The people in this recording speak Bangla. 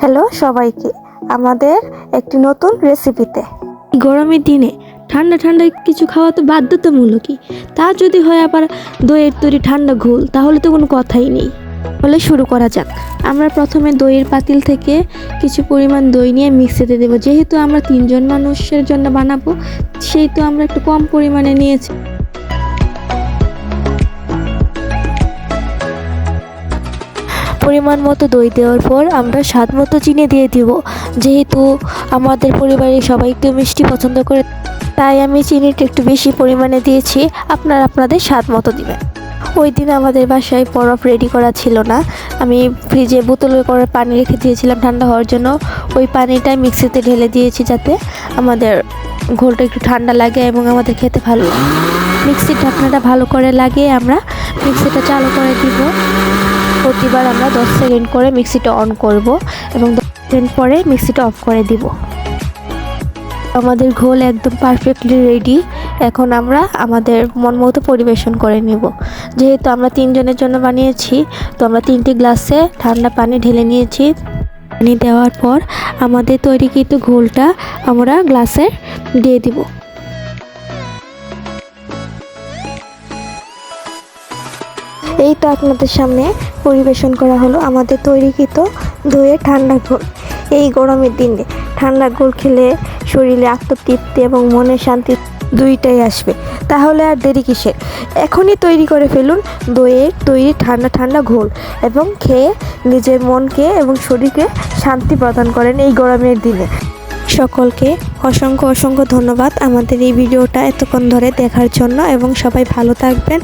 হ্যালো সবাইকে আমাদের একটি নতুন রেসিপিতে। গরমের দিনে ঠান্ডা ঠান্ডা কিছু খাওয়া তো বাধ্যতামূলকই। তা যদি হয় আবার দইয়ের তৈরি ঠান্ডা ঘোল, তাহলে তো কোনো কথাই নেই। তাহলে শুরু করা যাক। আমরা প্রথমে দইয়ের পাতিল থেকে কিছু পরিমাণ দই নিয়ে মিক্সিতে দেবো। যেহেতু আমরা 3 জন মানুষের জন্য বানাবো, সেই তো আমরা একটু কম পরিমাণে নিয়েছি। পরিমাণ মতো দই দেওয়ার পর আমরা স্বাদ মতো চিনি দিয়ে দিব। যেহেতু আমাদের পরিবারের সবাই একটু মিষ্টি পছন্দ করে, তাই আমি চিনিটা একটু বেশি পরিমাণে দিয়েছি। আপনারা আপনাদের স্বাদ মতো দিবেন। ওই দিন আমাদের বাসায় বরফ রেডি করা ছিল না। আমি ফ্রিজে বোতলে করে পানি রেখে দিয়েছিলাম ঠান্ডা হওয়ার জন্য। ওই পানিটা মিক্সিতে ঢেলে দিয়েছি যাতে আমাদের ঘোলটা একটু ঠান্ডা লাগে এবং আমাদের খেতে ভালো লাগে। মিক্সির ঢাকনাটা ভালো করে লাগিয়ে আমরা মিক্সিটা চালু করে দিব। প্রতিবার আমরা 10 সেকেন্ড করে মিক্সিটা অন করব এবং 10 সেকেন্ড পরে মিক্সিটা অফ করে দিব। আমাদের ঘোল একদম পারফেক্টলি রেডি। এখন আমরা আমাদের মন মতো পরিবেশন করে নেব। যেহেতু আমরা 3 জনের জন্য বানিয়েছি, তো আমরা 3টি গ্লাসে ঠান্ডা পানি ঢেলে নিয়েছি। পানি দেওয়ার পর আমাদের তৈরিকৃত ঘোলটা আমরা গ্লাসে দিয়ে দিব। এই তো আপনাদের সামনে পরিবেশন করা হলো আমাদের তৈরিকৃত দইয়ের ঠান্ডা ঘোল। এই গরমের দিনে ঠান্ডা ঘোল খেলে শরীরে আত্মতৃপ্তি এবং মনের শান্তি দুইটাই আসবে। তাহলে আর দেরি কিসের? এখনই তৈরি করে ফেলুন দইয়ের তৈরি ঠান্ডা ঠান্ডা ঘোল এবং খেয়ে নিজের মনকে এবং শরীরকে শান্তি প্রদান করেন এই গরমের দিনে। সকলকে অসংখ্য অসংখ্য ধন্যবাদ আমাদের এই ভিডিওটা এতক্ষণ ধরে দেখার জন্য, এবং সবাই ভালো থাকবেন।